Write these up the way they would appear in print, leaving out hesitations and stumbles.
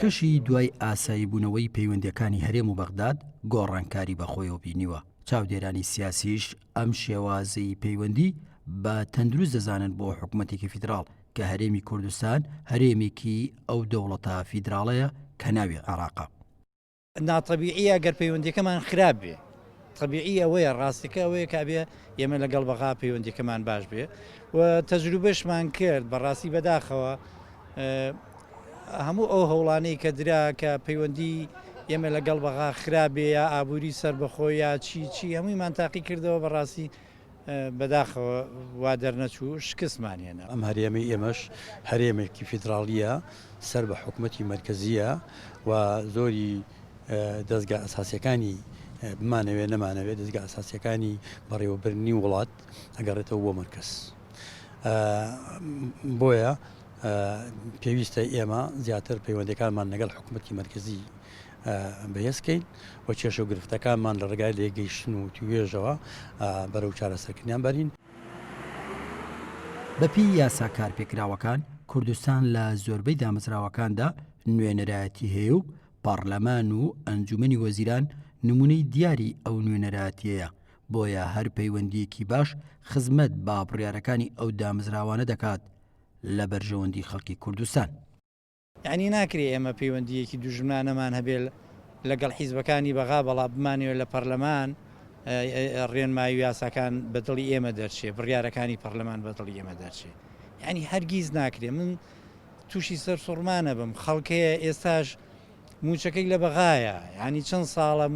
کەشی دوای ئاسایی بوونەوەی پەیوەندیەکانی هەرێم و بەغداد گۆڕانکاری بەخۆیەوە بینیوە. چاودێرانی سیاسیش ئەم شێوازەی پەیوەندی بە تەندروست دەزانن بۆ حکوومەتێکی فیدراڵ کە هەرێمی کوردستان هەرێمێکی ئەو دەوڵەتە فیدراڵەیە کە ناوی عێراقە. ناتەبیعیە گەر پەیوەندیەکەمان خراپ بێ، طبیعی ئەوەیە، ڕاستیەکە ئەوەیە کابێ ئێمە لەگەڵ بەغا پەیوەندیەکەمان باش بێ و تەجروبەشمان کرد بەڕاستی بەداخەوە هەموو ئەو هەوڵانەی کە درا کە پەیوەندی ئێمە لەگەڵ بەغا خراپێ یا ئابووری سربەخۆ یا چی هەموویمان تاقی کردەوە بەڕاستی بەداخەوە وا دەرنەچوو شکستمانێنە. ئەم هەرێمی ئێمەش هەرێمێکی فیدراڵیە سەر بە حکوومەتی مرکزیە و زۆری دەستگا ئەساسیەکانی بمانەوێ نەمانەوێت دەستگا ئەساسیەکانی بەڕێوەبرنی وڵات ئەگەڕێتەوە بۆ مرکز. بۆیە پێویستە ئێمە زیاتر پەیوەندەکانمان لەگەڵ حکوومەتی مرکزی بەهێزکەین و کێشە و گرفتەکانمان لە ڕێگای لێگەیشتن و توێژەوە بەرەو چارەسەرکردنیان بەرین. بەپی یاسا کارپێکراوەکان کوردستان لە زۆربەی دامەزراوەکاندا نوێنەرایەتی هەیە و پارلەمان و ئەنجومەنی وەزیران نمونەی دیاری ئەو نوێنەرایەتیەیە. بۆیە هەر پەیوەندیەکی باش خزمەت با بڕیارەکانی ئەو دامەزراوانە دەکات لە بەرژەوەندی خەڵکی کوردستان. یعنی ناکرێ ئێمە پەیوەندیەکی دوژمنانەمان هەبێ لەگەڵ حیزبەکانی بەغا بەڵا بمانەوە لە پەرلەمان ڕێنمایی و یاساکان بەدڵی ئێمە دەرچێ، بڕیارەکانی پەرلەمان بەدڵی ئێمە دەرچێ. یعنی هەرگیز ناکرێ. من تووشی سەر سوڕمانە بم، خەڵکەیە ئێستاش موچەکەی لە بەغایە، ینی چەند ساڵە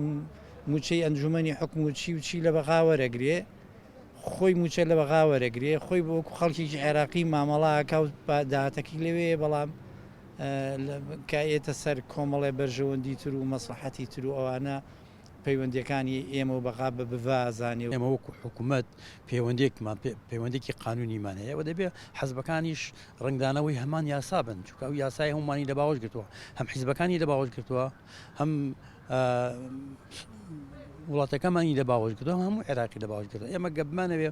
موچەی ئەنجومەنی حکم و چی لە بەغا وەرەگرێ، خۆی موچە لە بەغا وەرەگرێ، خۆی بۆ خەڵکێکی عێراقی مامەڵاکە و داهاتەکی لەوێ، بەڵام کایێتە سەر کۆمەڵێ بەرژەوەندی تر و مەسلحەتی تر و ئەوانە پەیوەندیەکانی ئێمە و بەغا بە بڤازانێ. ئێمە وەکو حکوومەت پەیوەندێکی قانونیمان هەیە و دەبێت حەزبەکانیش ڕنگدانەوەی هەمان یاسا بن، چونکە ئەو یاسای هەمومانی لە باوەش گرتووە، هەم حیزبەکانی لە باوەش گرتووە، هەم وڵاتەکەمانی لە باوەش کردەوە، هەموو عێراقی لە باوەش کردەوە. ئێمە گەبمانەوێ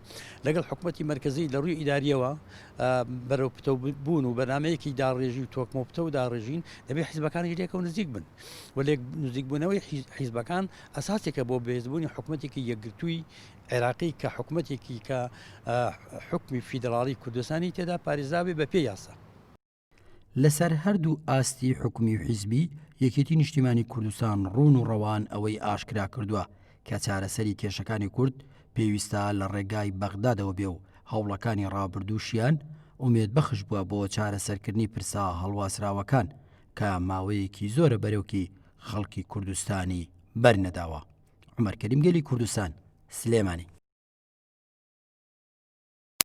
لەگەڵ حکوومەتی مرکزی لە ڕووی ئیداریەوە بەرەو پتەبوون و بەنامەیەکی داڕێژی و تۆکمە پتە و داڕێژین دەبێت حیزبەکانی لێکە و نزیک بن و لێک نزیکبوونەوەی حیزبەکان ئەساسێکە بۆ بەهێزبوونی حکوومەتێکی یەکگرتووی عێراقی کە حکوومەتێکی کە حکمی فیدراڵی کوردستانی تێدا پارێزراوێ بە پێی یاسا. لەسەر هەردوو ئاستی حکومی و حیزبی یەکێتی نیشتیمانی کوردستان ڕوون و ڕەوان ئەوەی ئاشکرا کردووە کە چارەسەری کێشەکانی کورد پێویستە لە ڕێگای بەغدادەوە بێ و هەوڵەکانی ڕابردووشیان ئومێد بەخش بووە بۆ چارەسەرکردنی پرسا هەڵواسراوەکان کە ماوەیەکی زۆرە بەرەوکی خەڵکی کوردستانی بەرنەداوە. عومەر کەریم گەلی کوردستان، سلێمانی.